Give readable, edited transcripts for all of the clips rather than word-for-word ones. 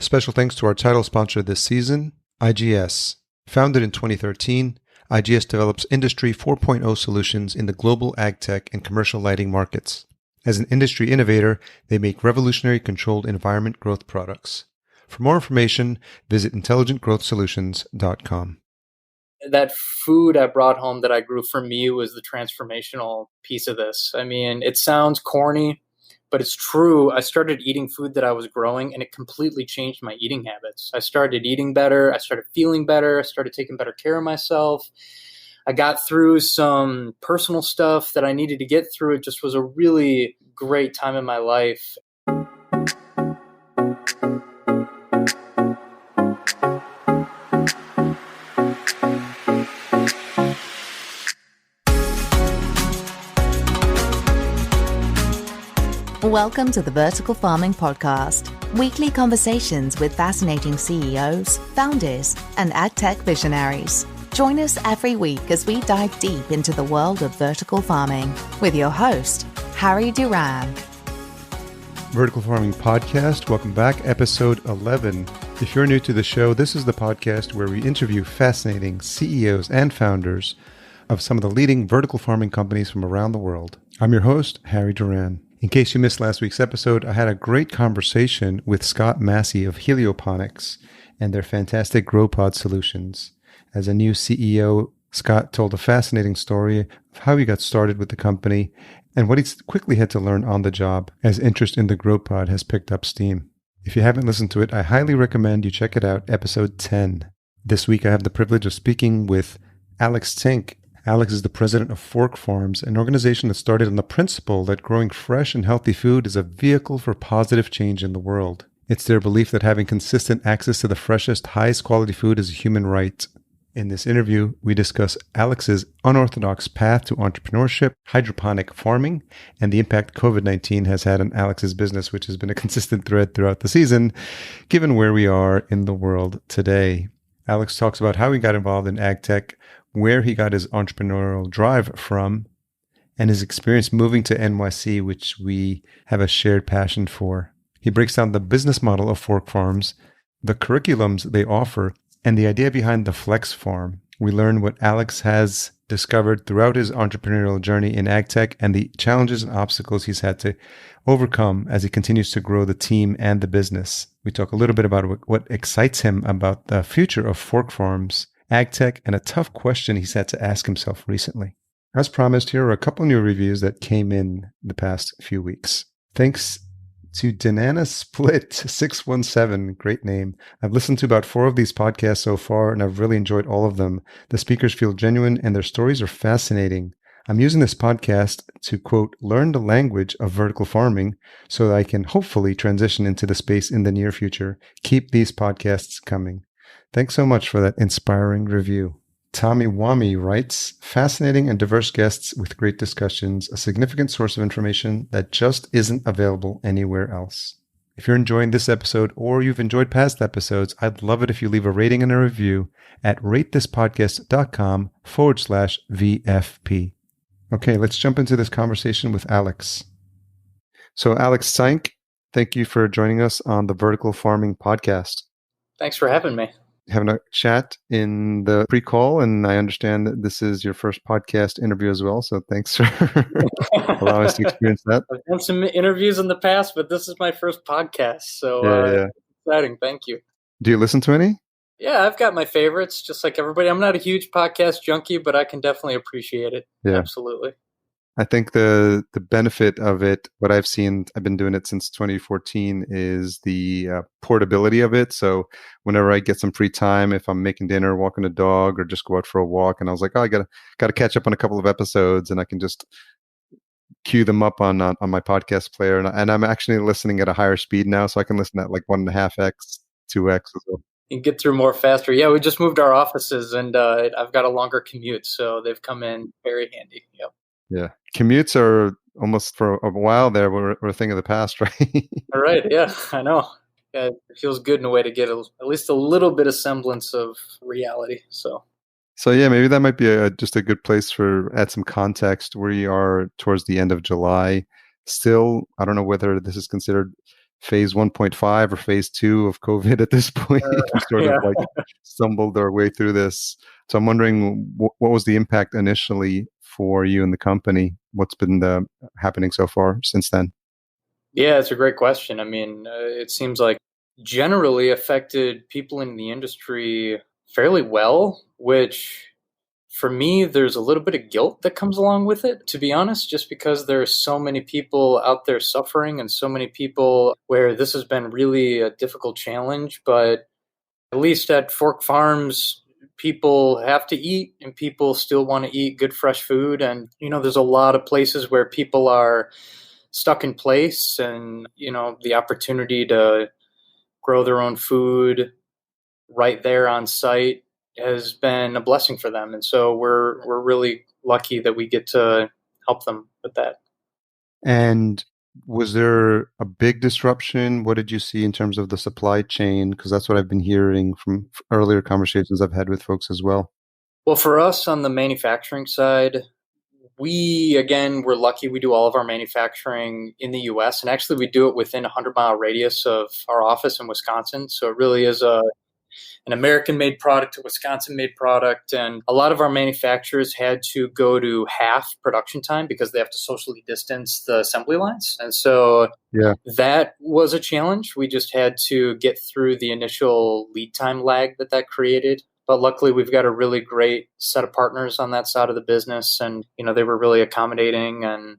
Special thanks to our title sponsor this season, IGS. Founded in 2013, IGS develops Industry 4.0 solutions in the global AgTech and commercial lighting markets. As an industry innovator, they make revolutionary controlled environment growth products. For more information, visit intelligentgrowthsolutions.com. That food I brought home that I grew for me was the transformational piece of this. I mean, it sounds corny, but it's true. I started eating food that I was growing, and it completely changed my eating habits. I started eating better. I started feeling better. I started taking better care of myself. I got through some personal stuff that I needed to get through. It just was a really great time in my life. Welcome to the Vertical Farming Podcast, weekly conversations with fascinating CEOs, founders, and AgTech visionaries. Join us every week as we dive deep into the world of vertical farming with your host, Harry Duran. Vertical Farming Podcast, welcome back, episode 11. If you're new to the show, this is the podcast where we interview fascinating CEOs and founders of some of the leading vertical farming companies from around the world. I'm your host, Harry Duran. In case you missed last week's episode, I had a great conversation with Scott Massey of Helioponics and their fantastic grow pod solutions. As a new CEO, Scott told a fascinating story of how he got started with the company and what he's quickly had to learn on the job as interest in the grow pod has picked up steam. If you haven't listened to it, I highly recommend you check it out, episode 10. This week, I have the privilege of speaking with Alex Tyink. Alex is the president of Fork Farms, an organization that started on the principle that growing fresh and healthy food is a vehicle for positive change in the world. It's their belief that having consistent access to the freshest, highest quality food is a human right. In this interview, we discuss Alex's unorthodox path to entrepreneurship, hydroponic farming, and the impact COVID-19 has had on Alex's business, which has been a consistent thread throughout the season, given where we are in the world today. Alex talks about how he got involved in AgTech, where he got his entrepreneurial drive from, and his experience moving to NYC, which we have a shared passion for. He breaks down the business model of Fork Farms, the curriculums they offer, and the idea behind the Flex Farm. We learn what Alex has discovered throughout his entrepreneurial journey in AgTech and the challenges and obstacles he's had to overcome as he continues to grow the team and the business. We talk a little bit about what excites him about the future of Fork Farms, AgTech, and a tough question he's had to ask himself recently. As promised, here are a couple new reviews that came in the past few weeks. Thanks to Danana Split 617, great name. I've listened to about 4 of these podcasts so far, and I've really enjoyed all of them. The speakers feel genuine, and their stories are fascinating. I'm using this podcast to, quote, learn the language of vertical farming so that I can hopefully transition into the space in the near future. Keep these podcasts coming. Thanks so much for that inspiring review. Tommy Wami writes, fascinating and diverse guests with great discussions, a significant source of information that just isn't available anywhere else. If you're enjoying this episode or you've enjoyed past episodes, I'd love it if you leave a rating and a review at ratethispodcast.com/VFP. Okay, let's jump into this conversation with Alex. So Alex Tyink, thank you for joining us on the Vertical Farming Podcast. Thanks for having me. Having a chat in the pre-call, and I understand that this is your first podcast interview as well, so thanks for allowing us to experience that. I've done some interviews in the past, but this is my first podcast, so exciting. Thank you. Do you listen to any? Yeah, I've got my favorites, just like everybody. I'm not a huge podcast junkie, but I can definitely appreciate it. Yeah. Absolutely. I think the benefit of it, what I've seen, I've been doing it since 2014, is the portability of it. So whenever I get some free time, if I'm making dinner, walking the dog, or just go out for a walk, and I was like, oh, I gotta catch up on a couple of episodes, and I can just queue them up on my podcast player. And I'm actually listening at a higher speed now, so I can listen at like 1.5x, 2x as well. You can get through more faster. Yeah, we just moved our offices, and I've got a longer commute, so they've come in very handy. Yep. Yeah. Commutes are almost, for a while there, were a thing of the past, right? All right. Yeah, I know. Yeah, it feels good in a way to get at least a little bit of semblance of reality. So yeah, maybe that might be just a good place for add some context. We are towards the end of July. Still, I don't know whether this is considered phase 1.5 or phase 2 of COVID at this point. We sort of Yeah. like stumbled our way through this. So I'm wondering what was the impact initially for you and the company? What's been happening so far since then? Yeah, it's a great question. I mean, it seems like generally affected people in the industry fairly well, which for me, there's a little bit of guilt that comes along with it, to be honest, just because there are so many people out there suffering and so many people where this has been really a difficult challenge. But at least at Fork Farms, people have to eat and people still want to eat good, fresh food. And, there's a lot of places where people are stuck in place and, the opportunity to grow their own food right there on site has been a blessing for them. And so we're really lucky that we get to help them with that. And was there a big disruption? What did you see in terms of the supply chain? Because that's what I've been hearing from earlier conversations I've had with folks as well. Well, for us on the manufacturing side, we're lucky. We do all of our manufacturing in the US, and actually we do it within a 100-mile radius of our office in Wisconsin. So it really is an American-made product, a Wisconsin-made product, and a lot of our manufacturers had to go to half production time because they have to socially distance the assembly lines. And so that was a challenge. We just had to get through the initial lead time lag that created. But luckily, we've got a really great set of partners on that side of the business, and they were really accommodating, and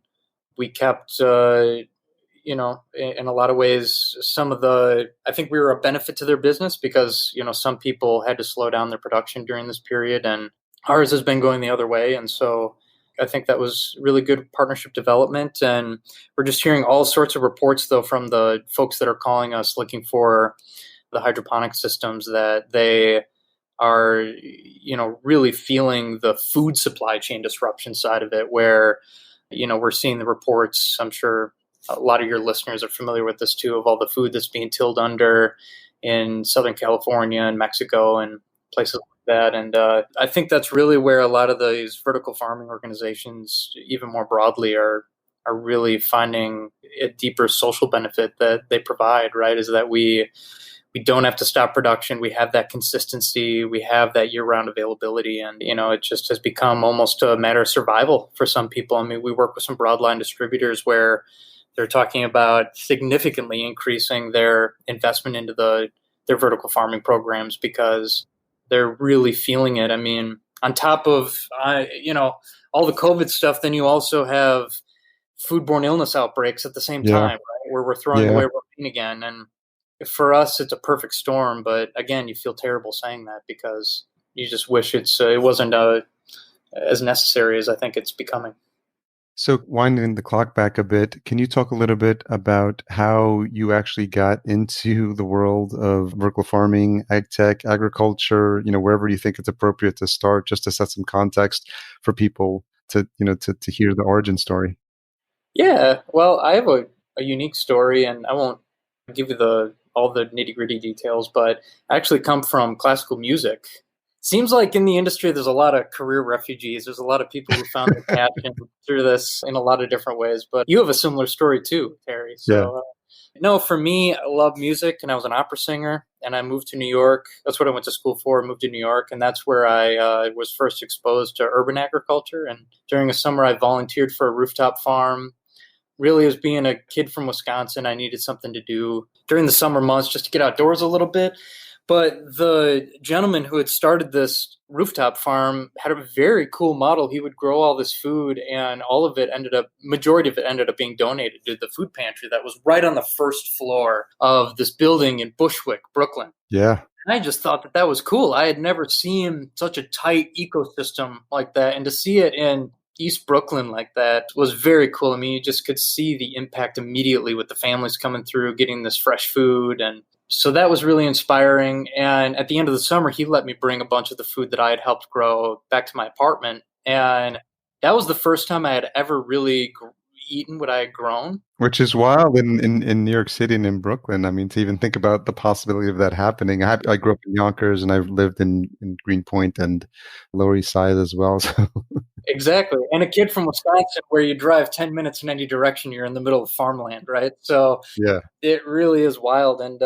we kept in a lot of ways, I think we were a benefit to their business because, some people had to slow down their production during this period, and ours has been going the other way. And so I think that was really good partnership development. And we're just hearing all sorts of reports, though, from the folks that are calling us looking for the hydroponic systems that they are, really feeling the food supply chain disruption side of it, where, we're seeing the reports. I'm sure a lot of your listeners are familiar with this too, of all the food that's being tilled under in Southern California and Mexico and places like that. And I think that's really where a lot of these vertical farming organizations, even more broadly, are really finding a deeper social benefit that they provide, right? Is that we don't have to stop production. We have that consistency. We have that year-round availability. And, it just has become almost a matter of survival for some people. I mean, we work with some broadline distributors where they're talking about significantly increasing their investment into their vertical farming programs because they're really feeling it. I mean, on top of, all the COVID stuff, then you also have foodborne illness outbreaks at the same time, right? Where we're throwing away routine again. And for us, it's a perfect storm. But again, you feel terrible saying that because you just wish it wasn't as necessary as I think it's becoming. So winding the clock back a bit, can you talk a little bit about how you actually got into the world of vertical farming, AgTech, agriculture, wherever you think it's appropriate to start, just to set some context for people to hear the origin story? Yeah, well, I have a unique story, and I won't give you all the nitty-gritty details, but I actually come from classical music. Seems like in the industry, there's a lot of career refugees. There's a lot of people who found their passion through this in a lot of different ways. But you have a similar story too, Harry. So, no, for me, I love music, and I was an opera singer, and I moved to New York. That's what I went to school for. I moved to New York, and that's where I was first exposed to urban agriculture. And during a summer, I volunteered for a rooftop farm. Really, as being a kid from Wisconsin, I needed something to do during the summer months just to get outdoors a little bit. But the gentleman who had started this rooftop farm had a very cool model. He would grow all this food, and majority of it ended up being donated to the food pantry that was right on the first floor of this building in Bushwick, Brooklyn. Yeah. And I just thought that was cool. I had never seen such a tight ecosystem like that, and to see it in East Brooklyn like that was very cool. I mean, you just could see the impact immediately with the families coming through, getting this fresh food. And so that was really inspiring. And at the end of the summer, he let me bring a bunch of the food that I had helped grow back to my apartment. And that was the first time I had ever really eaten what I had grown. Which is wild in New York City and in Brooklyn. I mean, to even think about the possibility of that happening. I grew up in Yonkers and I've lived in Greenpoint and Lower East Side as well. So Exactly. And a kid from Wisconsin where you drive 10 minutes in any direction, you're in the middle of farmland, right? So yeah. it really is wild. And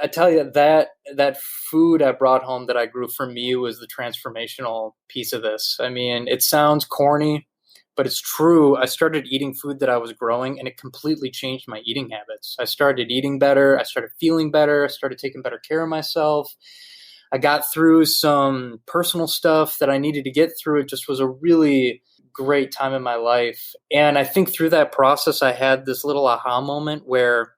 I tell you, that food I brought home that I grew for me was the transformational piece of this. I mean, it sounds corny, but it's true. I started eating food that I was growing, and it completely changed my eating habits. I started eating better. I started feeling better. I started taking better care of myself. I got through some personal stuff that I needed to get through. It just was a really great time in my life. And I think through that process, I had this little aha moment where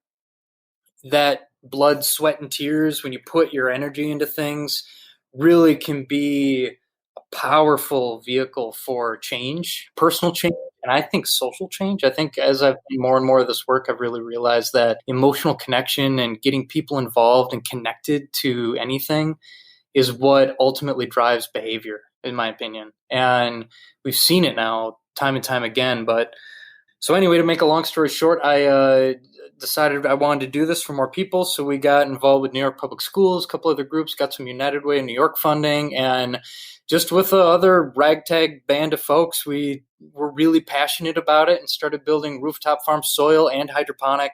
that blood, sweat, and tears, when you put your energy into things, really can be a powerful vehicle for change, personal change, and I think social change. I think as I've done more and more of this work, I've really realized that emotional connection and getting people involved and connected to anything is what ultimately drives behavior, in my opinion. And we've seen it now time and time again. But so anyway, to make a long story short, I decided I wanted to do this for more people. So we got involved with New York Public Schools, a couple other groups, got some United Way in New York funding. And just with the other ragtag band of folks, we were really passionate about it and started building rooftop farm soil and hydroponic,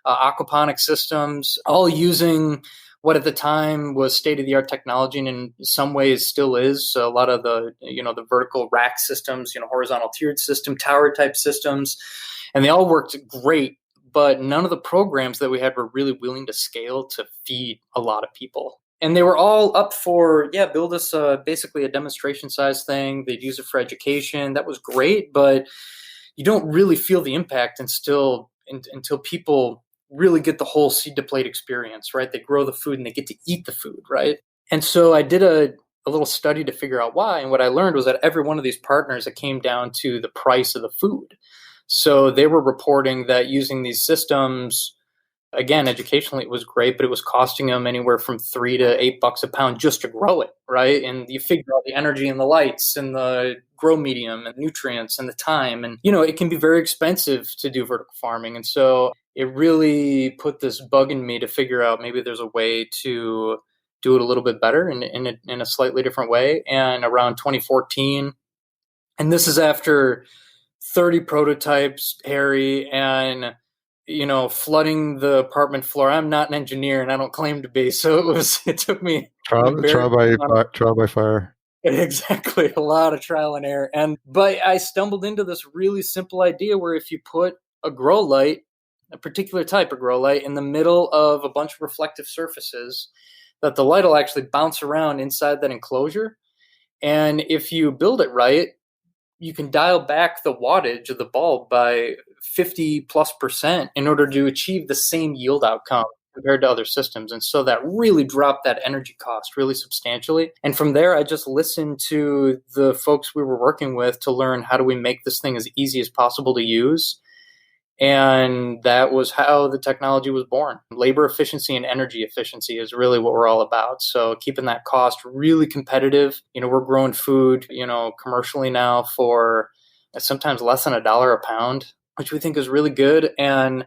aquaponic systems, all using what at the time was state-of-the-art technology and in some ways still is. So a lot of the, the vertical rack systems, horizontal tiered system, tower type systems, and they all worked great, but none of the programs that we had were really willing to scale to feed a lot of people. And they were all up for, build us basically a demonstration size thing. They'd use it for education. That was great, but you don't really feel the impact until people really get the whole seed to plate experience, right? They grow the food and they get to eat the food, right? And so I did a little study to figure out why. And what I learned was that every one of these partners, it came down to the price of the food. So they were reporting that using these systems, again, educationally, it was great, but it was costing them anywhere from $3 to $8 a pound just to grow it, right? And you figure out the energy and the lights and the grow medium and nutrients and the time. And, it can be very expensive to do vertical farming. And so it really put this bug in me to figure out maybe there's a way to do it a little bit better in a slightly different way. And around 2014, and this is after 30 prototypes, Harry, and flooding the apartment floor. I'm not an engineer and I don't claim to be. So it took me trial by fire. Exactly. A lot of trial and error. But I stumbled into this really simple idea where if you put a grow light, a particular type of grow light, in the middle of a bunch of reflective surfaces, that the light will actually bounce around inside that enclosure. And if you build it right, you can dial back the wattage of the bulb by 50+% in order to achieve the same yield outcome compared to other systems. And so that really dropped that energy cost really substantially. And from there, I just listened to the folks we were working with to learn how do we make this thing as easy as possible to use. And that was how the technology was born. Labor efficiency and energy efficiency is really what we're all about. So keeping that cost really competitive. We're growing food, commercially now for sometimes less than $1 a pound, which we think is really good. And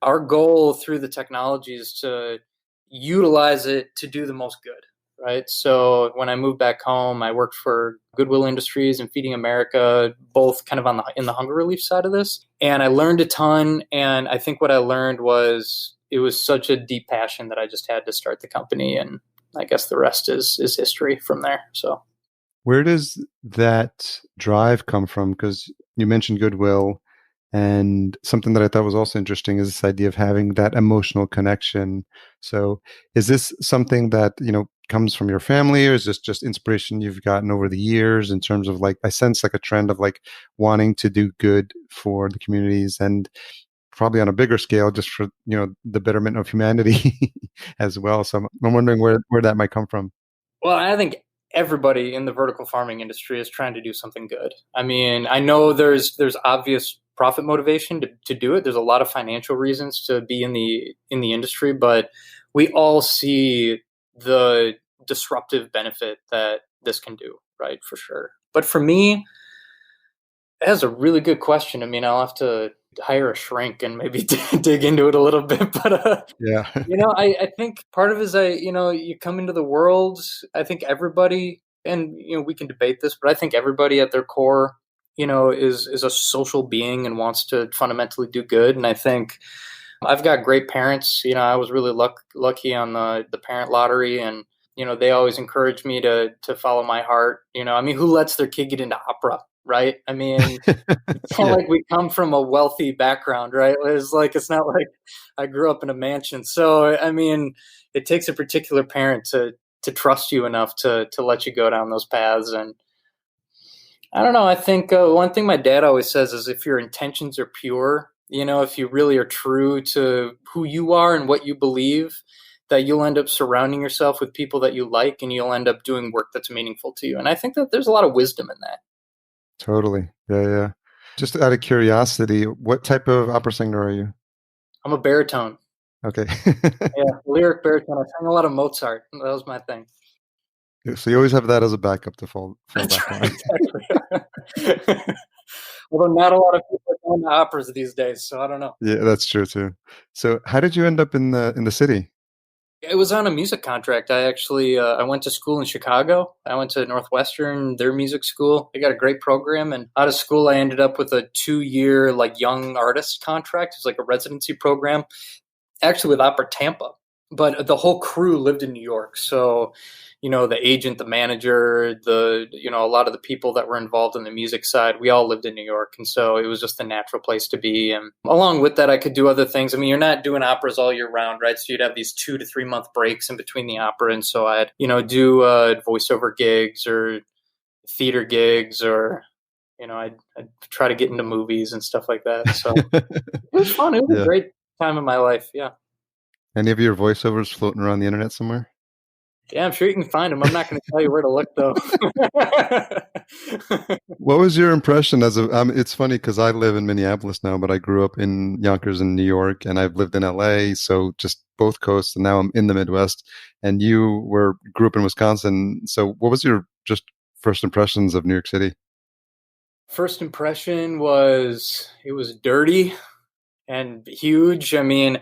our goal through the technology is to utilize it to do the most good, right? So when I moved back home, I worked for Goodwill Industries and Feeding America, both kind of in the hunger relief side of this. And I learned a ton. And I think what I learned was it was such a deep passion that I just had to start the company. And I guess the rest is history from there. So where does that drive come from? Because you mentioned Goodwill. And something that I thought was also interesting is this idea of having that emotional connection. So is this something that, comes from your family, or is this just inspiration you've gotten over the years in terms of I sense a trend of wanting to do good for the communities and probably on a bigger scale, just for, the betterment of humanity as well. So I'm wondering where that might come from. Well, I think everybody in the vertical farming industry is trying to do something good. I mean, I know there's obvious profit motivation to do it. There's a lot of financial reasons to be in the industry, but we all see the disruptive benefit that this can do, right? For sure. But for me, That's a really good question. I mean, I'll have to hire a shrink and maybe dig into it a little bit. But, Yeah. I think part of it is you come into the world, I think everybody, and, we can debate this, but I think everybody at their core, is a social being and wants to fundamentally do good. And I think I've got great parents. I was really lucky on the parent lottery, and they always encouraged me to follow my heart. I mean, who lets their kid get into opera, right? I mean, it's not Yeah, like we come from a wealthy background, right? It's not like I grew up in a mansion. So I mean, it takes a particular parent to trust you enough to let you go down those paths. And I don't know. I think one thing my dad always says is if your intentions are pure, if you really are true to who you are and what you believe, that you'll end up surrounding yourself with people that you like, and you'll end up doing work that's meaningful to you. And I think that there's a lot of wisdom in that. totally. Yeah, yeah. Just out of curiosity, what type of opera singer are you? I'm a baritone. Okay. Yeah, lyric baritone. I sang a lot of Mozart. That was my thing. So you always have that as a backup to fall That's back right, on. exactly. Although not a lot of people are going to operas these days, so I don't know. Yeah, that's true too. So how did you end up in the city? It was on a music contract. I actually I went to school in Chicago. I went to Northwestern, their music school. They got a great program, and out of school, I ended up with a 2-year young artist contract. It was like a residency program, actually with Opera Tampa. But the whole crew lived in New York, so the agent, the manager, a lot of the people that were involved in the music side, we all lived in New York. And so it was just a natural place to be. And along with that, I could do other things. I mean, you're not doing operas all year round, right? So you'd have these 2 to 3 month breaks in between the opera. And so I'd, do voiceover gigs or theater gigs, or, I'd try to get into movies and stuff like that. So it was fun. It was a Yeah. great time of my life. Yeah. Any of your voiceovers floating around the internet somewhere? Yeah, I'm sure you can find them. I'm not going to tell you where to look, though. What was your impression as a? It's funny because I live in Minneapolis now, but I grew up in Yonkers in New York, and I've lived in LA, so just both coasts. And now I'm in the Midwest. And you grew up in Wisconsin. So what was your just first impressions of New York City? First impression was it was dirty and huge. I mean,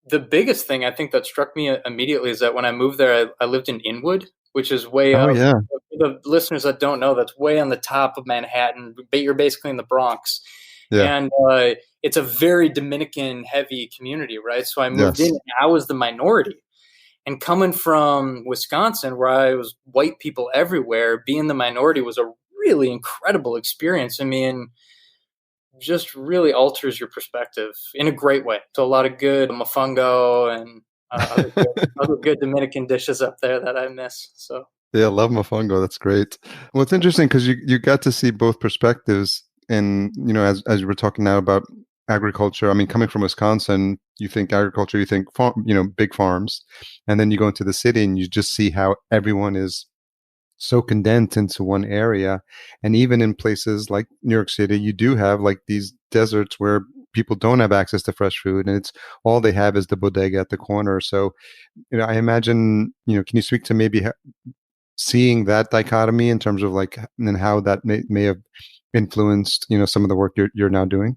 the biggest thing I think that struck me immediately is that when I moved there, I lived in Inwood, which is way Oh up. yeah, For the listeners that don't know, that's way on the top of Manhattan. You're basically in the Bronx. yeah, And it's a very Dominican heavy community, right? So I moved in yes, and I was the minority. And coming from Wisconsin, where I was white people everywhere, being the minority was a really incredible experience. I mean, just really alters your perspective in a great way. So a lot of good mofongo and other good Dominican dishes up there that I miss. So yeah. Love mofongo. That's great. Well, it's interesting because you got to see both perspectives, and as you were talking now about agriculture. I mean, coming from Wisconsin, you think agriculture, you think big farms, and then you go into the city and you just see how everyone is so condensed into one area. And even in places like New York City, you do have these deserts where people don't have access to fresh food, and it's all they have is the bodega at the corner. So, I imagine, can you speak to maybe seeing that dichotomy in terms of and how that may have influenced, some of the work you're now doing?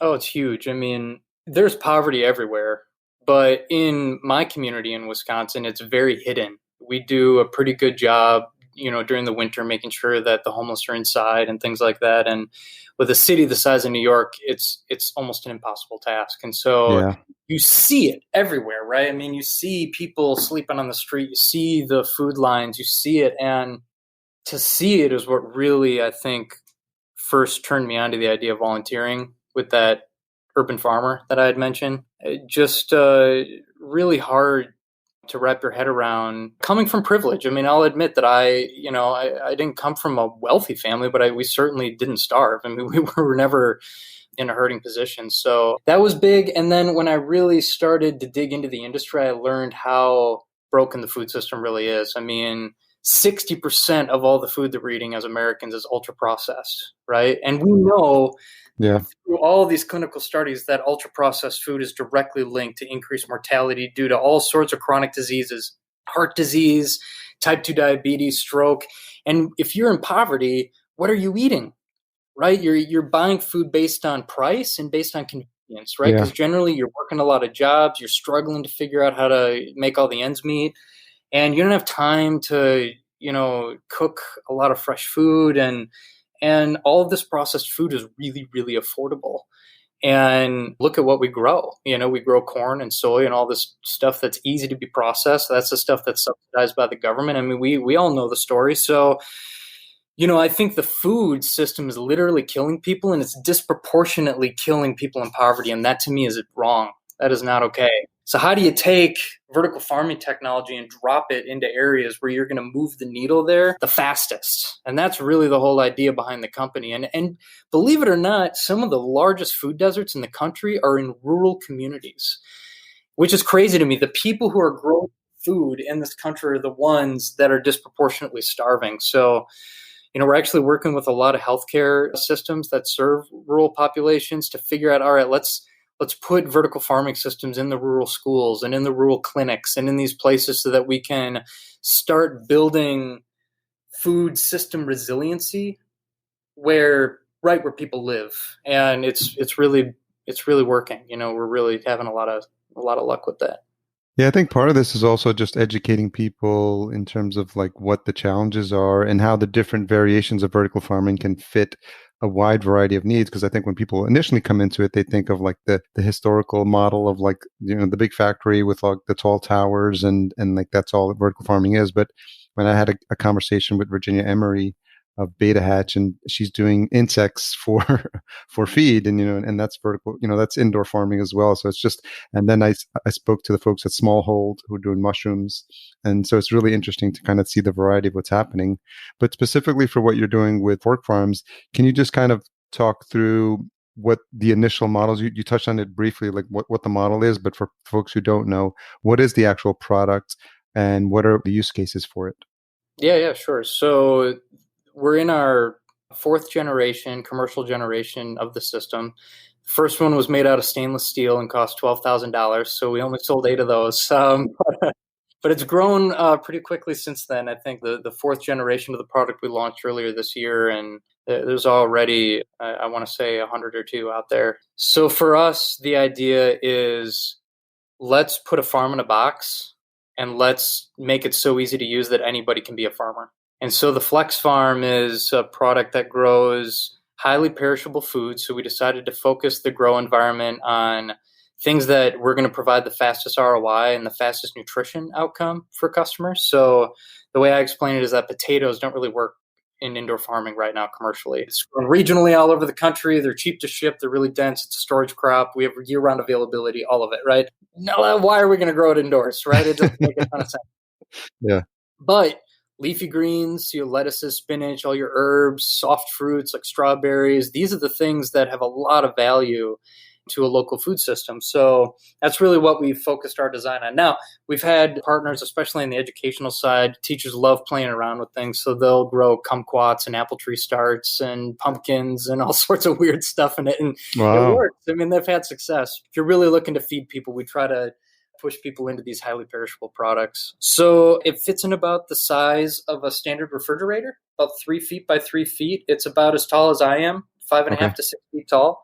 Oh, it's huge. I mean, there's poverty everywhere, but in my community in Wisconsin, it's very hidden. We do a pretty good job, during the winter, making sure that the homeless are inside and things like that. And with a city the size of New York, it's almost an impossible task. And so Yeah. you see it everywhere, right? I mean, you see people sleeping on the street, you see the food lines, you see it. And to see it is what really, I think, first turned me on to the idea of volunteering with that urban farmer that I had mentioned. Just really hard to wrap your head around coming from privilege. I mean, I'll admit that I didn't come from a wealthy family, but we certainly didn't starve. I mean, we were never in a hurting position. So that was big. And then when I really started to dig into the industry, I learned how broken the food system really is. I mean, 60% of all the food that we're eating as Americans is ultra processed, right? And we know Yeah. through all of these clinical studies that ultra processed food is directly linked to increased mortality due to all sorts of chronic diseases, heart disease, type 2 diabetes, stroke. And if you're in poverty, what are you eating? right? You're buying food based on price and based on convenience, right? Yeah. Because generally you're working a lot of jobs, you're struggling to figure out how to make all the ends meet, and you don't have time to, cook a lot of fresh food, and all of this processed food is really, really affordable. And look at what we grow. We grow corn and soy and all this stuff that's easy to be processed. That's the stuff that's subsidized by the government. I mean, we all know the story. So, I think the food system is literally killing people, and it's disproportionately killing people in poverty. And that to me is wrong. That is not okay. So how do you take vertical farming technology and drop it into areas where you're going to move the needle there the fastest? And that's really the whole idea behind the company. And believe it or not, some of the largest food deserts in the country are in rural communities, which is crazy to me. The people who are growing food in this country are the ones that are disproportionately starving. So, we're actually working with a lot of healthcare systems that serve rural populations to figure out, all right, let's put vertical farming systems in the rural schools and in the rural clinics and in these places so that we can start building food system resiliency where people live. And it's really working. We're really having a lot of luck with that. Yeah, I think part of this is also just educating people in terms of like what the challenges are and how the different variations of vertical farming can fit a wide variety of needs. Because I think when people initially come into it, they think of like the historical model of like, the big factory with like the tall towers and like that's all that vertical farming is. But when I had a conversation with Virginia Emery of Beta Hatch, and she's doing insects for feed, and that's vertical, that's indoor farming as well. So it's just, and then I spoke to the folks at Smallhold who are doing mushrooms, and so it's really interesting to kind of see the variety of what's happening. But specifically for what you're doing with pork farms, can you just kind of talk through what the initial models, you touched on it briefly, like what the model is, but for folks who don't know, what is the actual product and what are the use cases for it? Yeah, sure. So we're in our fourth generation, commercial generation of the system. The first one was made out of stainless steel and cost $12,000. So we only sold 8 of those. But it's grown pretty quickly since then. I think the fourth generation of the product we launched earlier this year, and there's already, I want to say, 100 or 2 out there. So for us, the idea is let's put a farm in a box and let's make it so easy to use that anybody can be a farmer. And so the Flex Farm is a product that grows highly perishable food. So we decided to focus the grow environment on things that we're going to provide the fastest ROI and the fastest nutrition outcome for customers. So the way I explain it is that potatoes don't really work in indoor farming right now commercially. It's grown regionally all over the country. They're cheap to ship. They're really dense. It's a storage crop. We have year-round availability, all of it, right? No, why are we going to grow it indoors, right? It doesn't make a ton of sense. Yeah. But leafy greens, your lettuces, spinach, all your herbs, soft fruits like strawberries, these are the things that have a lot of value to a local food system. So that's really what we've focused our design on. Now, we've had partners, especially on the educational side. Teachers love playing around with things. So they'll grow kumquats and apple tree starts and pumpkins and all sorts of weird stuff in it. And Wow. It works. I mean, they've had success. If you're really looking to feed people, we try to push people into these highly perishable products. So it fits in about the size of a standard refrigerator, about 3 feet by 3 feet. It's about as tall as I am, 5.5 to 6 feet tall.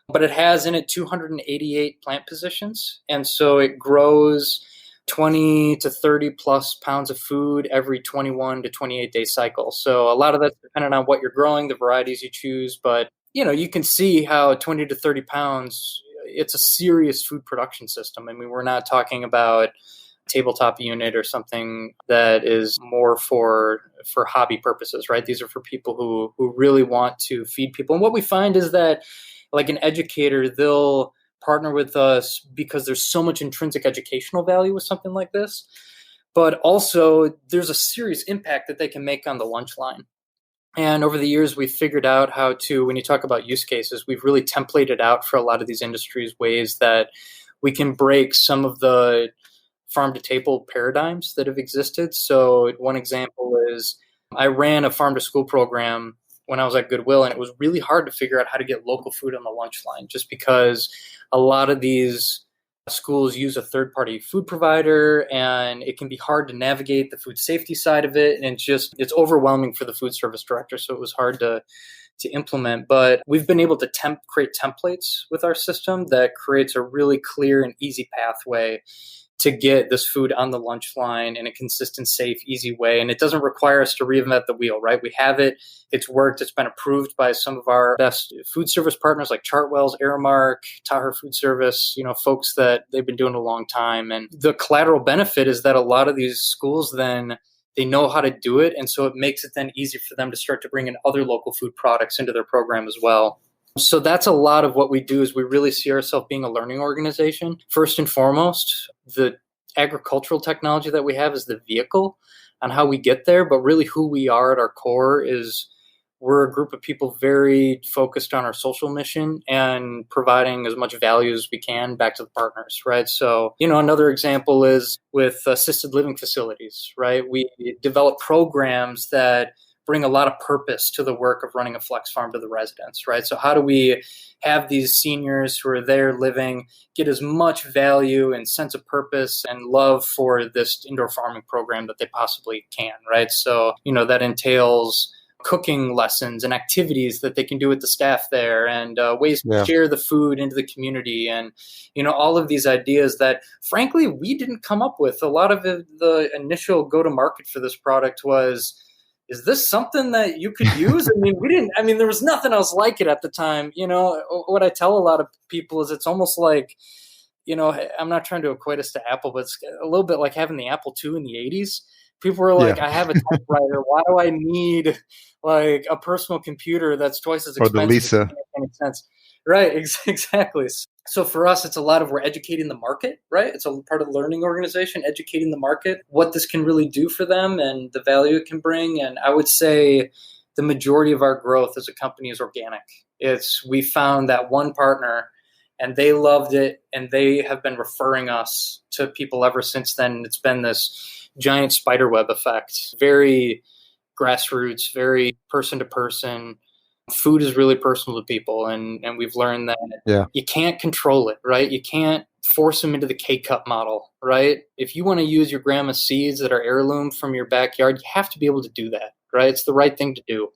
But it has in it 288 plant positions. And so it grows 20 to 30 plus pounds of food every 21 to 28 day cycle. So a lot of that's dependent on what you're growing, the varieties you choose. But, you can see how 20 to 30 pounds, it's a serious food production system. I mean, we're not talking about tabletop unit or something that is more for hobby purposes, right? These are for people who really want to feed people. And what we find is that, like an educator, they'll partner with us because there's so much intrinsic educational value with something like this. But also, there's a serious impact that they can make on the lunch line. And over the years, we've figured out how to, when you talk about use cases, we've really templated out for a lot of these industries ways that we can break some of the farm to table paradigms that have existed. So one example is I ran a farm to school program when I was at Goodwill, and it was really hard to figure out how to get local food on the lunch line just because a lot of these schools use a third-party food provider, and it can be hard to navigate the food safety side of it. And it's overwhelming for the food service director. So it was hard to to implement, but we've been able to create templates with our system that creates a really clear and easy pathway to get this food on the lunch line in a consistent, safe, easy way. And it doesn't require us to reinvent the wheel, right? We have it. It's worked. It's been approved by some of our best food service partners like Chartwell's, Aramark, Taher Food Service, folks that they've been doing a long time. And the collateral benefit is that a lot of these schools then, they know how to do it. And so it makes it then easier for them to start to bring in other local food products into their program as well. So that's a lot of what we do, is we really see ourselves being a learning organization. First and foremost, the agricultural technology that we have is the vehicle on how we get there. But really who we are at our core is we're a group of people very focused on our social mission and providing as much value as we can back to the partners, right? So, another example is with assisted living facilities, right? We develop programs that bring a lot of purpose to the work of running a flex farm to the residents, right? So how do we have these seniors who are there living get as much value and sense of purpose and love for this indoor farming program that they possibly can, right? So, that entails cooking lessons and activities that they can do with the staff there, and ways to share the food into the community, and all of these ideas that frankly we didn't come up with. A lot of the initial go to market for this product was, is this something that you could use? There was nothing else like it at the time. What I tell a lot of people is it's almost like, I'm not trying to equate us to Apple, but it's a little bit like having the Apple II in the 80s. People were like, I have a typewriter. Why do I need like a personal computer that's twice as expensive? Or the Lisa. It doesn't make any sense. Right, exactly. So for us, it's a lot of we're educating the market, right? It's a part of the learning organization, educating the market, what this can really do for them and the value it can bring. And I would say the majority of our growth as a company is organic. We found that one partner and they loved it, and they have been referring us to people ever since then. It's been this giant spiderweb effect, very grassroots, very person to person. Food is really personal to people, and we've learned that you can't control it, right? You can't force them into the K-cup model, right? If you want to use your grandma's seeds that are heirloom from your backyard, you have to be able to do that, right? It's the right thing to do.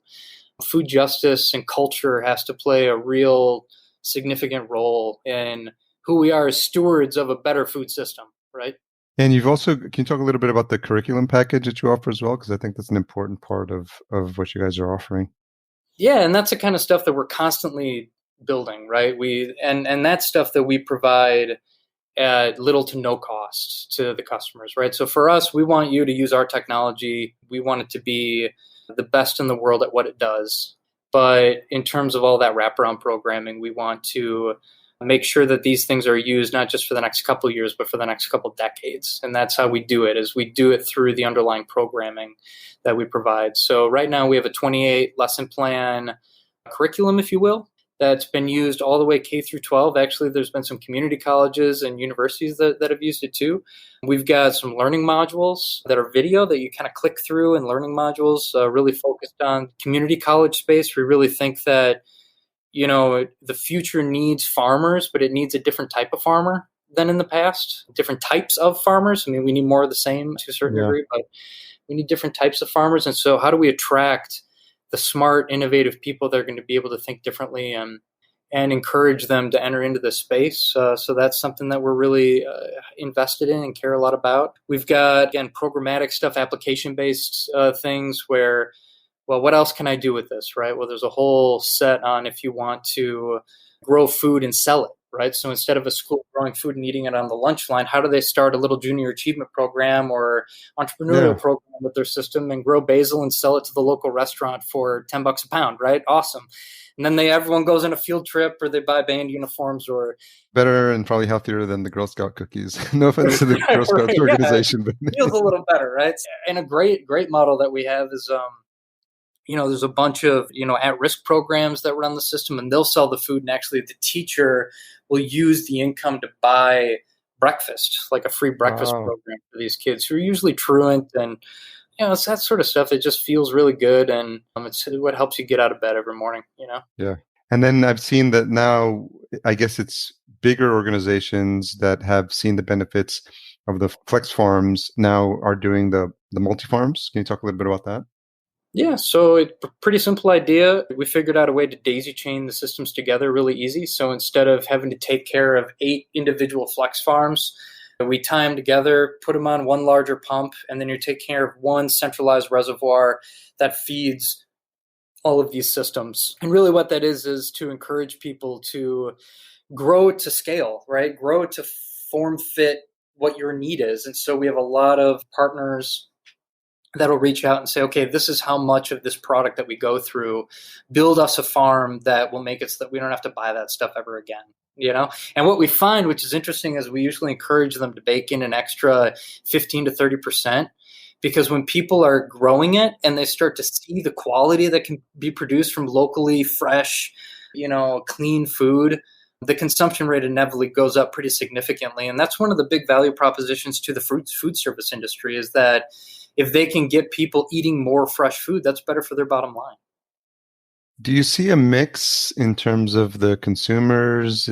Food justice and culture has to play a real significant role in who we are as stewards of a better food system, right? And can you talk a little bit about the curriculum package that you offer as well? Because I think that's an important part of what you guys are offering. Yeah, and that's the kind of stuff that we're constantly building, right? And that's stuff that we provide at little to no cost to the customers, right? So for us, we want you to use our technology. We want it to be the best in the world at what it does. But in terms of all that wraparound programming, we want to make sure that these things are used not just for the next couple of years, but for the next couple of decades. And that's how we do it, is we do it through the underlying programming that we provide. So right now we have a 28 lesson plan curriculum, if you will, that's been used all the way K through 12. Actually, there's been some community colleges and universities that have used it too. We've got some learning modules that are video that you kind of click through, and learning modules really focused on community college space. We really think that the future needs farmers, but it needs a different type of farmer than in the past, different types of farmers. We need more of the same to a certain degree, but we need different types of farmers. And so how do we attract the smart, innovative people that are going to be able to think differently and encourage them to enter into this space? So that's something that we're really invested in and care a lot about. We've got, again, programmatic stuff, application-based things where, well, what else can I do with this, right? Well, there's a whole set on if you want to grow food and sell it, right? So instead of a school growing food and eating it on the lunch line, how do they start a little junior achievement program or entrepreneurial program with their system and grow basil and sell it to the local restaurant for $10 a pound, right? Awesome. And then everyone goes on a field trip, or they buy band uniforms, or better and probably healthier than the Girl Scout cookies. No offense to the Girl Scouts organization, but it feels a little better, right? And a great model that we have is there's a bunch of, at-risk programs that run the system, and they'll sell the food, and actually the teacher will use the income to buy breakfast, like a free breakfast program for these kids who are usually truant. And, it's that sort of stuff. It just feels really good, and it's what helps you get out of bed every morning, Yeah. And then I've seen that now, I guess it's bigger organizations that have seen the benefits of the flex farms now are doing the multi-farms. Can you talk a little bit about that? Yeah, so pretty simple idea. We figured out a way to daisy chain the systems together really easy. So instead of having to take care of 8 individual flex farms, we tie them together, put them on one larger pump, and then you take care of one centralized reservoir that feeds all of these systems. And really what that is to encourage people to grow to scale, right? Grow to form fit what your need is. And so we have a lot of partners that'll reach out and say, okay, this is how much of this product that we go through, build us a farm that will make it so that we don't have to buy that stuff ever again. And what we find, which is interesting, is we usually encourage them to bake in an extra 15 to 30%, because when people are growing it and they start to see the quality that can be produced from locally fresh, clean food, the consumption rate inevitably goes up pretty significantly. And that's one of the big value propositions to the food service industry, is that if they can get people eating more fresh food, that's better for their bottom line. Do you see a mix in terms of the consumers?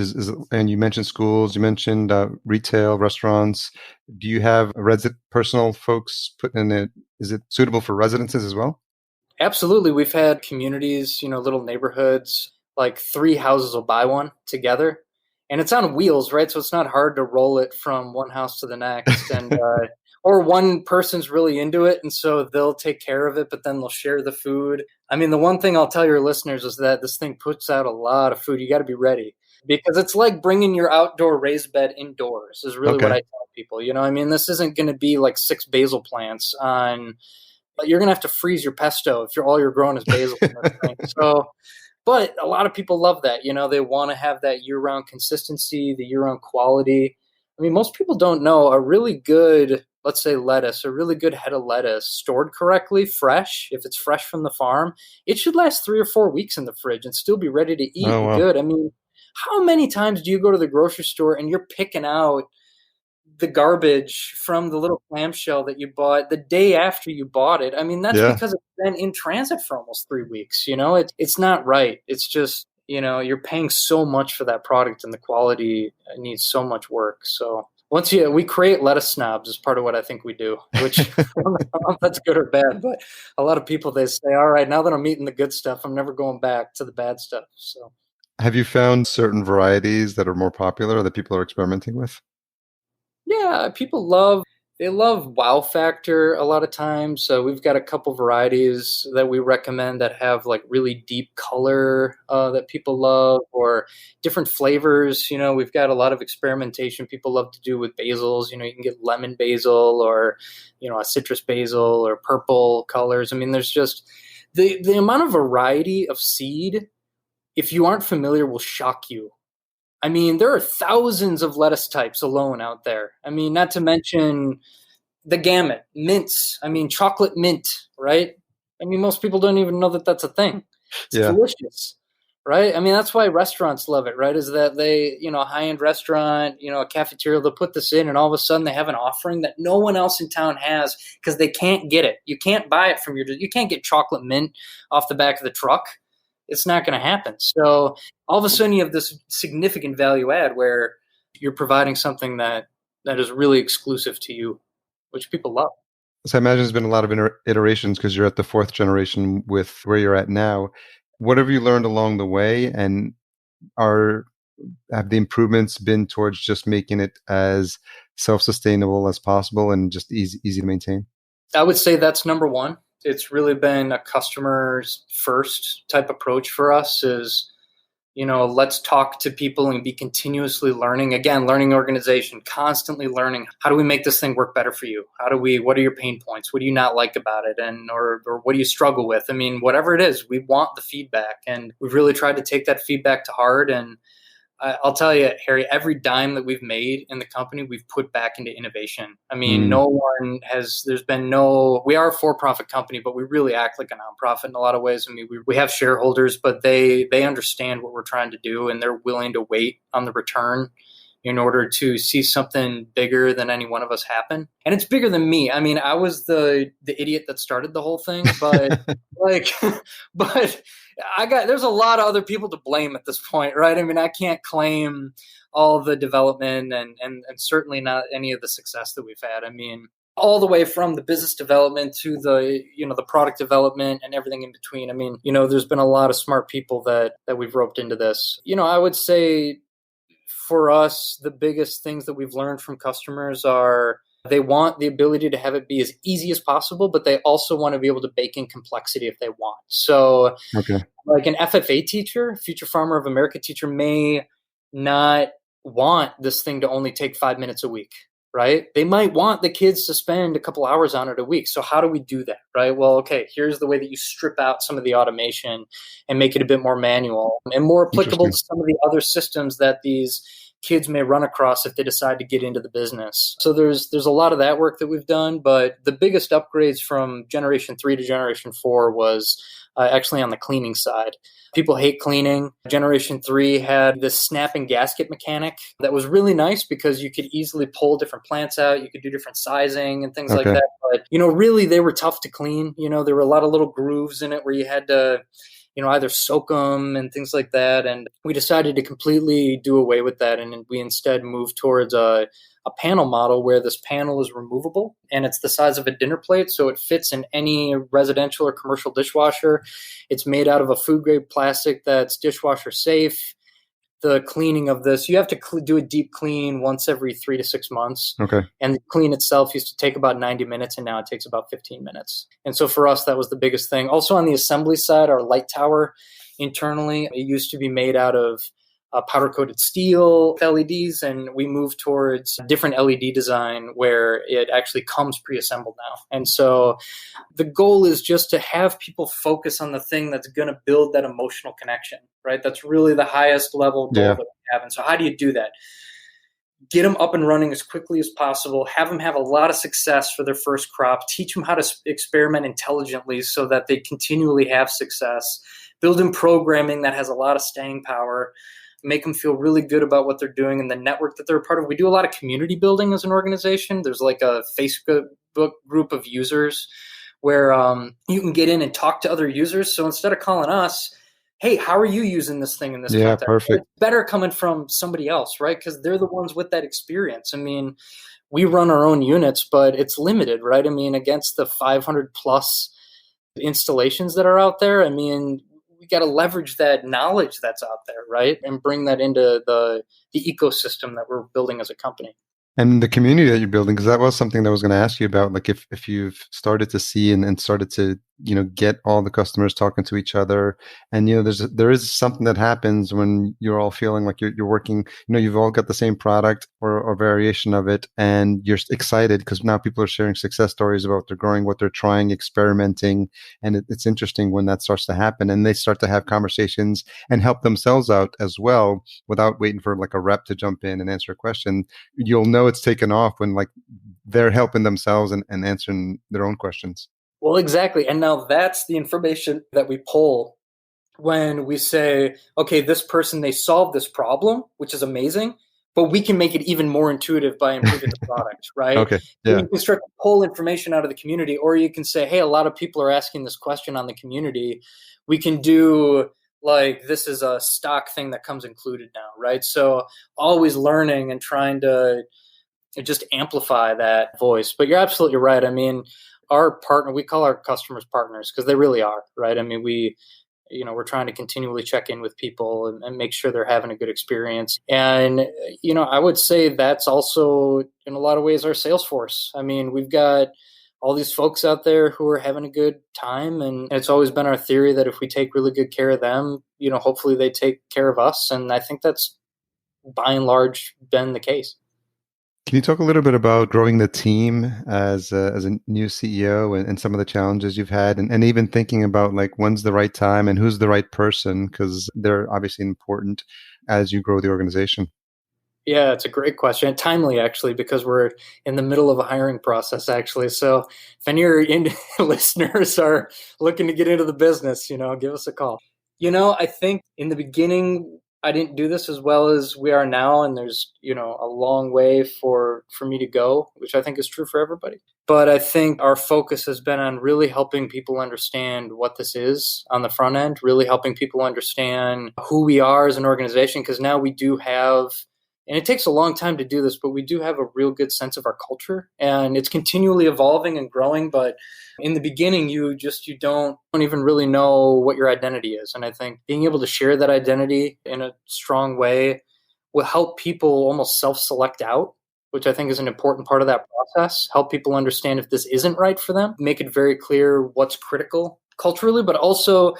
And you mentioned schools, you mentioned retail, restaurants. Do you have personal folks put in it? Is it suitable for residences as well? Absolutely. We've had communities, little neighborhoods, like 3 houses will buy one together. And it's on wheels, right? So it's not hard to roll it from one house to the next. And or one person's really into it, and so they'll take care of it, but then they'll share the food. I mean, the one thing I'll tell your listeners is that this thing puts out a lot of food. You got to be ready, because it's like bringing your outdoor raised bed indoors is really what I tell people. This isn't going to be like 6 basil plants on, but you're going to have to freeze your pesto if all you're growing is basil in this thing. So, but a lot of people love that. They want to have that year-round consistency, the year-round quality. I mean, most people don't know a really good, let's say lettuce, a really good head of lettuce stored correctly, fresh, if it's fresh from the farm, it should last 3 or 4 weeks in the fridge and still be ready to eat and good. I mean, how many times do you go to the grocery store and you're picking out the garbage from the little clamshell that you bought the day after you bought it? I mean, that's because it's been in transit for almost 3 weeks. It's not right. It's just, you're paying so much for that product, and the quality needs so much work. So we create lettuce snobs as part of what I think we do, which I don't know if that's good or bad, but a lot of people, they say, all right, now that I'm eating the good stuff, I'm never going back to the bad stuff. So, have you found certain varieties that are more popular that people are experimenting with? Yeah, they love wow factor a lot of times. So we've got a couple varieties that we recommend that have like really deep color that people love, or different flavors. We've got a lot of experimentation people love to do with basils. You can get lemon basil, or, a citrus basil, or purple colors. I mean, there's just the amount of variety of seed, if you aren't familiar, will shock you. I mean, there are thousands of lettuce types alone out there. I mean, not to mention the gamut, mints. I mean, chocolate mint, right? I mean, most people don't even know that that's a thing. It's delicious, right? I mean, that's why restaurants love it, right? Is that they, a high-end restaurant, a cafeteria, they'll put this in, and all of a sudden they have an offering that no one else in town has, because they can't get it. You can't buy it you can't get chocolate mint off the back of the truck. It's not going to happen. So all of a sudden you have this significant value add where you're providing something that is really exclusive to you, which people love. So I imagine there's been a lot of iterations, because you're at the 4th generation with where you're at now. What have you learned along the way, and have the improvements been towards just making it as self-sustainable as possible and just easy to maintain? I would say that's number one. It's really been a customer's first type approach for us is, let's talk to people and be continuously learning. Again, learning organization, constantly learning. How do we make this thing work better for you? What are your pain points? What do you not like about it? Or what do you struggle with? I mean, whatever it is, we want the feedback, and we've really tried to take that feedback to heart. And I'll tell you, Harry, every dime that we've made in the company, we've put back into innovation. I mean, we are a for-profit company, but we really act like a nonprofit in a lot of ways. I mean, we have shareholders, but they understand what we're trying to do, and they're willing to wait on the return in order to see something bigger than any one of us happen. And it's bigger than me. I mean, I was the idiot that started the whole thing, but there's a lot of other people to blame at this point, right? I mean, I can't claim all the development and certainly not any of the success that we've had. I mean, all the way from the business development to the, the product development and everything in between. I mean, there's been a lot of smart people that we've roped into this. I would say for us, the biggest things that we've learned from customers are they want the ability to have it be as easy as possible, but they also want to be able to bake in complexity if they want. So like an FFA teacher, Future Farmer of America teacher, may not want this thing to only take 5 minutes a week, right? They might want the kids to spend a couple hours on it a week. So how do we do that, right? Well, okay, here's the way that you strip out some of the automation and make it a bit more manual and more applicable to some of the other systems that these kids may run across if they decide to get into the business. So there's a lot of that work that we've done, but the biggest upgrades from generation 3 to generation 4 was actually on the cleaning side. People hate cleaning. Generation 3 had this snapping gasket mechanic that was really nice because you could easily pull different plants out. You could do different sizing and things like that. But, really they were tough to clean. There were a lot of little grooves in it where you had to either soak them and things like that. And we decided to completely do away with that. And we instead moved towards a panel model where this panel is removable and it's the size of a dinner plate. So it fits in any residential or commercial dishwasher. It's made out of a food grade plastic that's dishwasher safe. The cleaning of this, you have to do a deep clean once every 3 to 6 months. And the clean itself used to take about 90 minutes, and now it takes about 15 minutes. And so for us, that was the biggest thing. Also on the assembly side, our light tower internally, it used to be made out of powder-coated steel LEDs, and we moved towards a different LED design where it actually comes pre-assembled now. And so the goal is just to have people focus on the thing that's going to build that emotional connection, right? That's really the highest level goal that we have. And so how do you do that? Get them up and running as quickly as possible, have them have a lot of success for their first crop, teach them how to experiment intelligently so that they continually have success, build in programming that has a lot of staying power, make them feel really good about what they're doing and the network that they're a part of. We do a lot of community building as an organization. There's like a Facebook group of users where you can get in and talk to other users. So instead of calling us, hey, how are you using this thing in this context? Perfect. It's better coming from somebody else, right? Because they're the ones with that experience. I mean, we run our own units, but it's limited, right? I mean, against the 500 plus installations that are out there, I mean, we got to leverage that knowledge that's out there, right? And bring that into the ecosystem that we're building as a company. And the community that you're building, because that was something that I was going to ask you about. Like if you've started to see and started to, get all the customers talking to each other, and, there is something that happens when you're all feeling like you're working, you've all got the same product or variation of it, and you're excited because now people are sharing success stories about they're growing, what they're trying, experimenting. And it's interesting when that starts to happen and they start to have conversations and help themselves out as well without waiting for like a rep to jump in and answer a question. You'll know it's taken off when like they're helping themselves and answering their own questions. Well, exactly. And now that's the information that we pull when we say, okay, this person, they solved this problem, which is amazing, but we can make it even more intuitive by improving the product, right? Okay. Yeah. You can start to pull information out of the community, or you can say, hey, a lot of people are asking this question on the community. We can do like, this is a stock thing that comes included now, right? So always learning and trying to just amplify that voice. But you're absolutely right. I mean, our partner, we call our customers partners because they really are, right? I mean, we're trying to continually check in with people and make sure they're having a good experience. And, I would say that's also in a lot of ways our sales force. I mean, we've got all these folks out there who are having a good time. And it's always been our theory that if we take really good care of them, hopefully they take care of us. And I think that's by and large been the case. Can you talk a little bit about growing the team as a new CEO and some of the challenges you've had and even thinking about like when's the right time and who's the right person, because they're obviously important as you grow the organization? Yeah, it's a great question. Timely, actually, because we're in the middle of a hiring process, actually. So if any of your listeners are looking to get into the business, give us a call. I think in the beginning, I didn't do this as well as we are now. And there's, a long way for me to go, which I think is true for everybody. But I think our focus has been on really helping people understand what this is on the front end, really helping people understand who we are as an organization, because now we do have And it takes a long time to do this, but we do have a real good sense of our culture, and it's continually evolving and growing. But in the beginning, you don't even really know what your identity is. And I think being able to share that identity in a strong way will help people almost self-select out, which I think is an important part of that process. Help people understand if this isn't right for them, make it very clear what's critical culturally, but also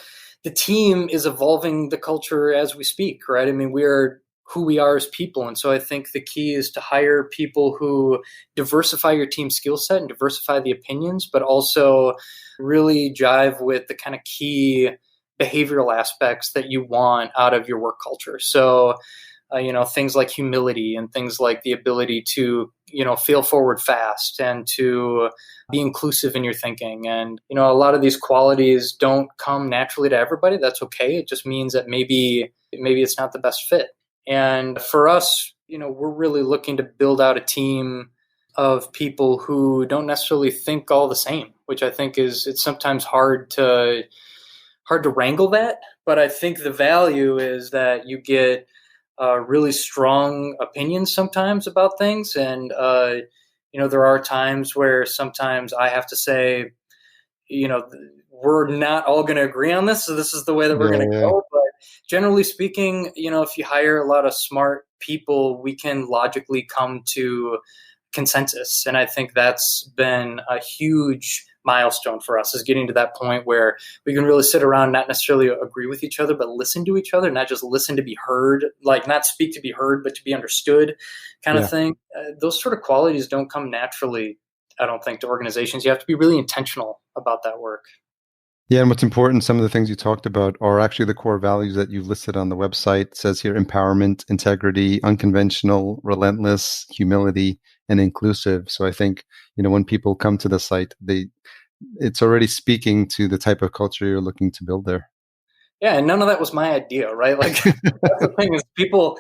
the team is evolving the culture as we speak, right? I mean, we are who we are as people. And so I think the key is to hire people who diversify your team skill set and diversify the opinions, but also really jive with the kind of key behavioral aspects that you want out of your work culture. So, things like humility and things like the ability to, fail forward fast and to be inclusive in your thinking. And, a lot of these qualities don't come naturally to everybody. That's okay. It just means that maybe it's not the best fit. And for us, we're really looking to build out a team of people who don't necessarily think all the same, which I think it's sometimes hard to wrangle that. But I think the value is that you get really strong opinions sometimes about things. And, there are times where sometimes I have to say, we're not all going to agree on this. So this is the way that we're going to go. But generally speaking, if you hire a lot of smart people, we can logically come to consensus. And I think that's been a huge milestone for us, is getting to that point where we can really sit around, not necessarily agree with each other, but listen to each other, not just listen to be heard, like not speak to be heard, but to be understood kind of thing. Those sort of qualities don't come naturally, I don't think, to organizations. You have to be really intentional about that work. Yeah, and what's important, some of the things you talked about are actually the core values that you've listed on the website. It says here empowerment, integrity, unconventional, relentless, humility, and inclusive. So I think, when people come to the site, it's already speaking to the type of culture you're looking to build there. Yeah, and none of that was my idea, right? Like that's the thing is people,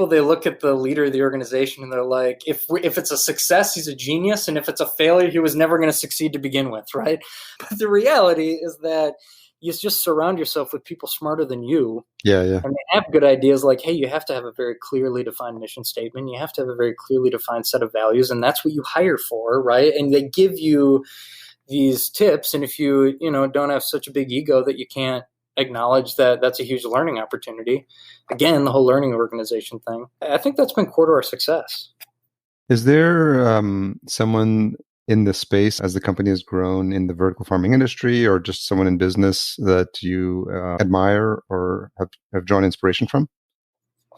they look at the leader of the organization and they're like, if it's a success, he's a genius. And if it's a failure, he was never going to succeed to begin with, right? But the reality is that you just surround yourself with people smarter than you. Yeah. And they have good ideas like, hey, you have to have a very clearly defined mission statement. You have to have a very clearly defined set of values. And that's what you hire for, right? And they give you these tips. And if you, don't have such a big ego that you can't acknowledge that that's a huge learning opportunity. Again, the whole learning organization thing. I think that's been core to our success. Is there someone in the space as the company has grown in the vertical farming industry, or just someone in business that you admire or have drawn inspiration from?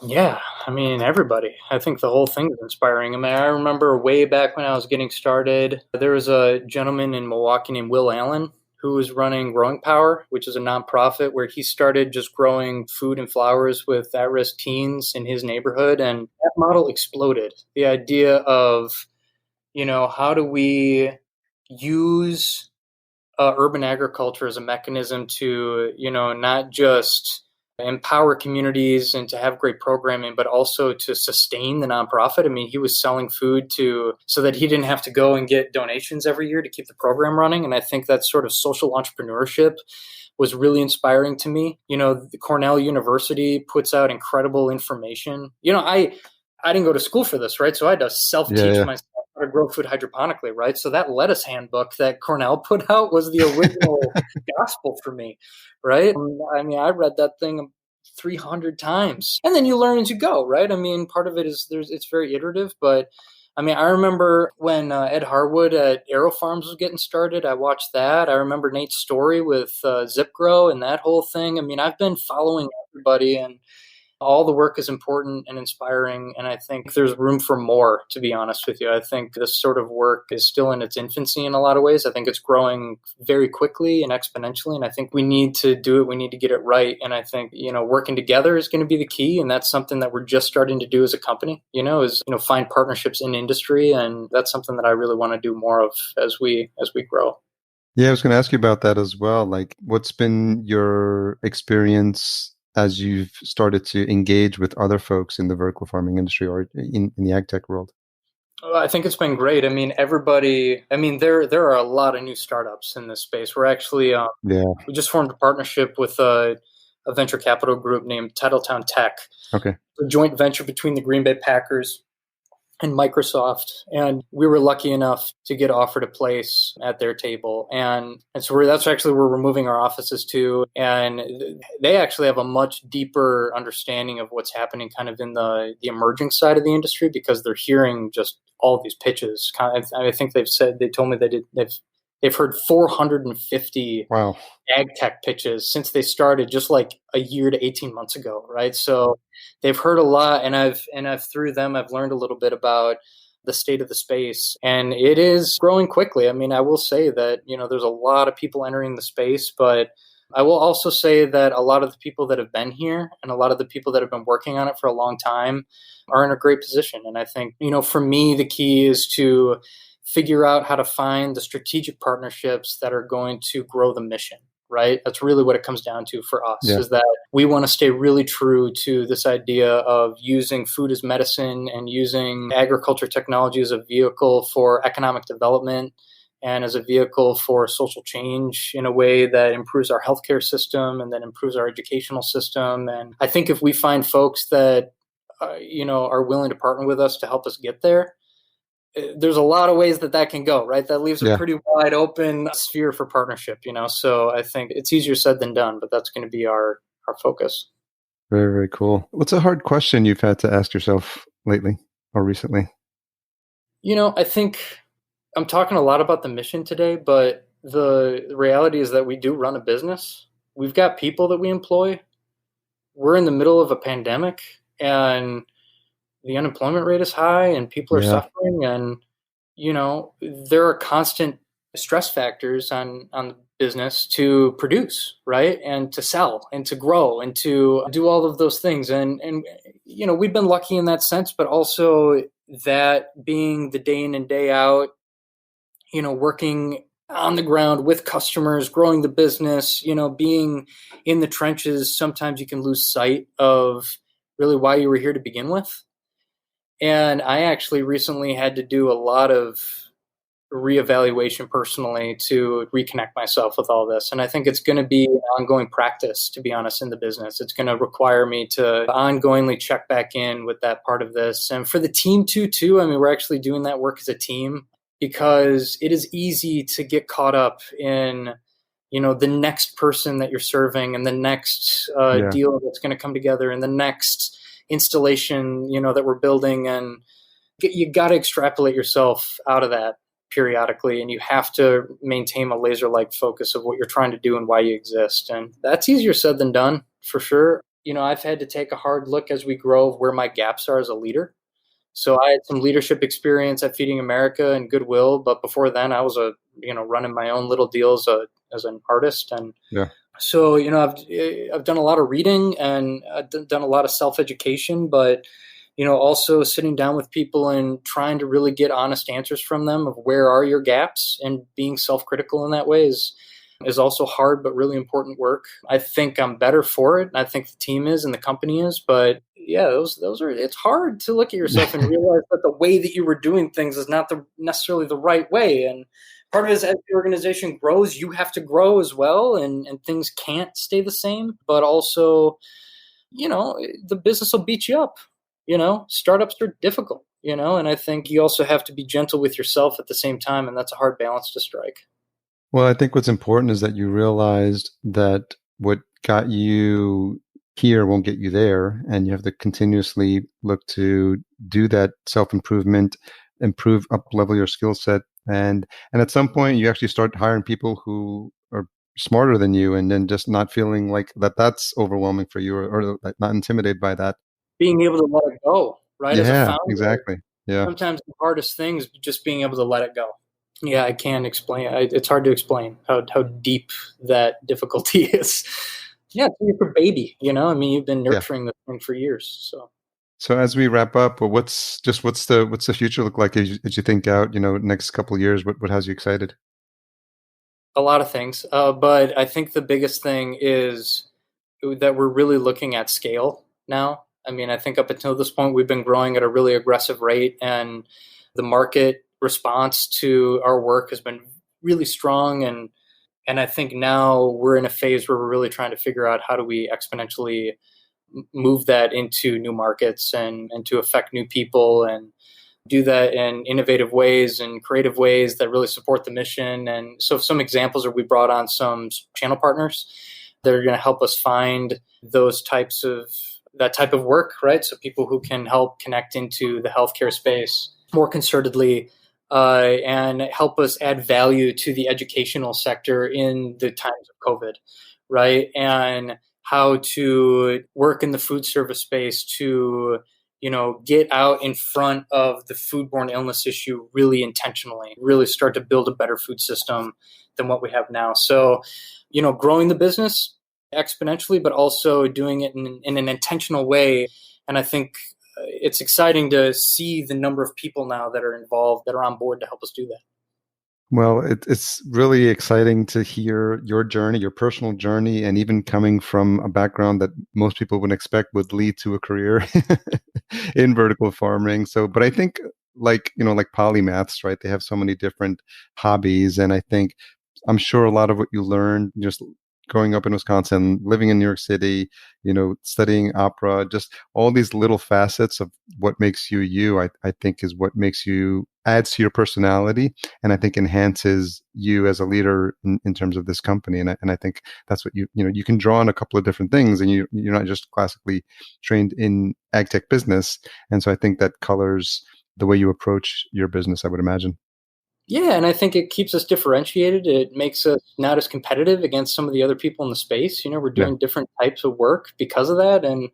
Yeah, I mean, everybody. I think the whole thing is inspiring. I mean, I remember way back when I was getting started, there was a gentleman in Milwaukee named Will Allen, who was running Growing Power, which is a nonprofit where he started just growing food and flowers with at-risk teens in his neighborhood. And that model exploded. The idea of, how do we use urban agriculture as a mechanism to, not just empower communities and to have great programming, but also to sustain the nonprofit. I mean, he was selling food so that he didn't have to go and get donations every year to keep the program running. And I think that sort of social entrepreneurship was really inspiring to me. The Cornell University puts out incredible information. I didn't go to school for this, right? So I had to self-teach myself how to grow food hydroponically, right? So that lettuce handbook that Cornell put out was the original gospel for me, right? I mean, I read that thing 300 times. And then you learn as you go, right? I mean, part of it is it's very iterative, but I mean, I remember when Ed Harwood at Aero Farms was getting started, I watched that. I remember Nate's story with ZipGrow and that whole thing. I mean, I've been following everybody, and all the work is important and inspiring, and I think there's room for more, to be honest with you. I think this sort of work is still in its infancy in a lot of ways. I think it's growing very quickly and exponentially, and I think we need to do it. We need to get it right, and I think, working together is going to be the key, and that's something that we're just starting to do as a company, is find partnerships in industry, and that's something that I really want to do more of as we grow. Yeah, I was going to ask you about that as well. Like, what's been your experience as you've started to engage with other folks in the vertical farming industry or in the AgTech world? I think it's been great. I mean, there are a lot of new startups in this space. We're actually, we just formed a partnership with a a venture capital group named Tyink. Okay. A joint venture between the Green Bay Packers and Microsoft. And we were lucky enough to get offered a place at their table. And so that's actually where we're moving our offices to. And they actually have a much deeper understanding of what's happening kind of in the emerging side of the industry, because they're hearing just all these pitches. I think they told me they've heard 450 wow. AgTech pitches since they started just like a year to 18 months ago, right? So they've heard a lot, and I've through them I've learned a little bit about the state of the space, and it is growing quickly. I mean, I will say that, there's a lot of people entering the space, but I will also say that a lot of the people that have been here and a lot of the people that have been working on it for a long time are in a great position. And I think, for me, the key is to figure out how to find the strategic partnerships that are going to grow the mission, right? That's really what it comes down to for us, is that we want to stay really true to this idea of using food as medicine and using agriculture technology as a vehicle for economic development and as a vehicle for social change in a way that improves our healthcare system and then improves our educational system. And I think if we find folks that, are willing to partner with us to help us get there, there's a lot of ways that can go, right? That leaves a pretty wide open sphere for partnership, So I think it's easier said than done, but that's going to be our focus. Very, very cool. What's a hard question you've had to ask yourself lately or recently? I think I'm talking a lot about the mission today, but the reality is that we do run a business. We've got people that we employ. We're in the middle of a pandemic, and the unemployment rate is high and people are suffering, and there are constant stress factors on the business to produce, right, and to sell and to grow and to do all of those things, and we've been lucky in that sense, but also that being the day in and day out, working on the ground with customers, growing the business, being in the trenches, sometimes you can lose sight of really why you were here to begin with. And I actually recently had to do a lot of reevaluation personally to reconnect myself with all this. And I think it's going to be an ongoing practice, to be honest, in the business. It's going to require me to ongoingly check back in with that part of this. And for the team too, I mean, we're actually doing that work as a team, because it is easy to get caught up in, the next person that you're serving and the next deal that's going to come together and the next installation, that we're building. And you got to extrapolate yourself out of that periodically, and you have to maintain a laser-like focus of what you're trying to do and why you exist. And that's easier said than done, for sure. I've had to take a hard look as we grow of where my gaps are as a leader. So I had some leadership experience at Feeding America and Goodwill, but before then I was running my own little deals as an artist. And so, I've done a lot of reading and I've done a lot of self-education, but also sitting down with people and trying to really get honest answers from them of where are your gaps, and being self-critical in that way is also hard, but really important work. I think I'm better for it. And I think the team is and the company is, but those are, it's hard to look at yourself and realize that the way that you were doing things is not necessarily the right way. And part of it is, as the organization grows, you have to grow as well, and things can't stay the same, but also, the business will beat you up. Startups are difficult, and I think you also have to be gentle with yourself at the same time. And that's a hard balance to strike. Well, I think what's important is that you realized that what got you here won't get you there. And you have to continuously look to do that self-improvement, up-level your skill set. And at some point you actually start hiring people who are smarter than you, and then just not feeling like that's overwhelming for you, or not intimidated by that. Being able to let it go, right? As a founder, exactly. Yeah. Sometimes the hardest thing is just being able to let it go. Yeah, I can't explain. It's hard to explain how deep that difficulty is. Yeah, it's your baby, I mean, you've been nurturing this thing for years. So as we wrap up, what's the future look like as you think out, next couple of years? What has you excited? A lot of things, but I think the biggest thing is that we're really looking at scale now. I mean, I think up until this point, we've been growing at a really aggressive rate, and the market response to our work has been really strong. And And I think now we're in a phase where we're really trying to figure out how do we exponentially move that into new markets and to affect new people and do that in innovative ways and creative ways that really support the mission. And so some examples are we brought on some channel partners that are going to help us find that type of work, right? So people who can help connect into the healthcare space more concertedly and help us add value to the educational sector in the times of COVID, right? And how to work in the food service space to get out in front of the foodborne illness issue really intentionally, really start to build a better food system than what we have now. So, growing the business exponentially, but also doing it in an intentional way. And I think it's exciting to see the number of people now that are involved, that are on board to help us do that. Well, it's really exciting to hear your journey, your personal journey, and even coming from a background that most people wouldn't expect would lead to a career in vertical farming. So, but I think like polymaths, right? They have so many different hobbies. And I'm sure a lot of what you learned just growing up in Wisconsin, living in New York City, studying opera, just all these little facets of what makes you you, I think is what adds to your personality, and I think enhances you as a leader in terms of this company. And I think that's what you can draw on a couple of different things, and you're not just classically trained in AgTech business. And so I think that colors the way you approach your business, I would imagine. Yeah, and I think it keeps us differentiated. It makes us not as competitive against some of the other people in the space. We're doing different types of work because of that. And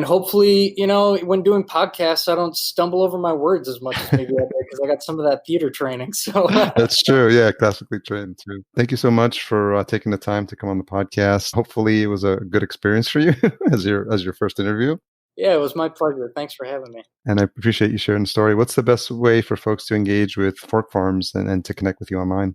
hopefully, when doing podcasts, I don't stumble over my words as much as maybe I did because I got some of that theater training. So that's true. Yeah, classically trained too. Thank you so much for taking the time to come on the podcast. Hopefully, it was a good experience for you as your first interview. Yeah, it was my pleasure. Thanks for having me. And I appreciate you sharing the story. What's the best way for folks to engage with Fork Farms and to connect with you online?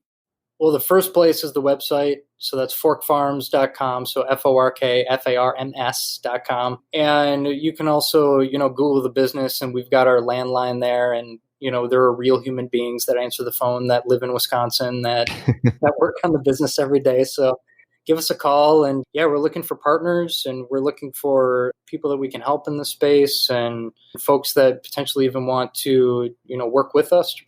Well, the first place is the website. So that's forkfarms.com. So FORKFARMS.com. And you can also, Google the business, and we've got our landline there. And, there are real human beings that answer the phone that live in Wisconsin that work on the business every day. So give us a call. And yeah, we're looking for partners, and we're looking for people that we can help in the space, and folks that potentially even want to, work with us to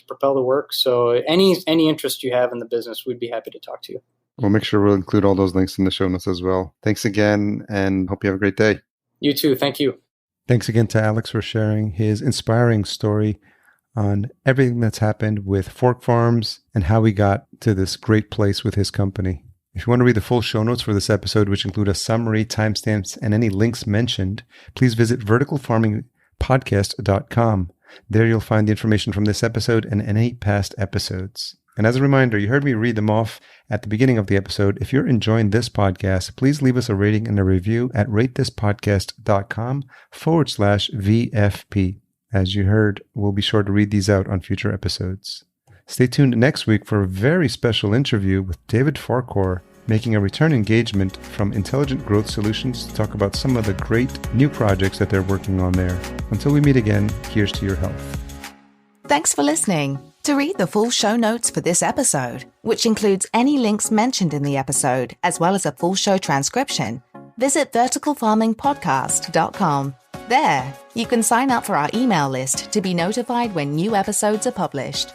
propel the work. So any interest you have in the business, we'd be happy to talk to you. We'll make sure we'll include all those links in the show notes as well. Thanks again, and hope you have a great day. You too. Thank you. Thanks again to Alex for sharing his inspiring story on everything that's happened with Fork Farms and how he got to this great place with his company. If you want to read the full show notes for this episode, which include a summary, timestamps, and any links mentioned, please visit verticalfarmingpodcast.com. There you'll find the information from this episode and any past episodes. And as a reminder, you heard me read them off at the beginning of the episode. If you're enjoying this podcast, please leave us a rating and a review at ratethispodcast.com/VFP. As you heard, we'll be sure to read these out on future episodes. Stay tuned next week for a very special interview with David Farquhar, making a return engagement from Intelligent Growth Solutions to talk about some of the great new projects that they're working on there. Until we meet again, here's to your health. Thanks for listening. To read the full show notes for this episode, which includes any links mentioned in the episode, as well as a full show transcription, visit verticalfarmingpodcast.com. There, you can sign up for our email list to be notified when new episodes are published.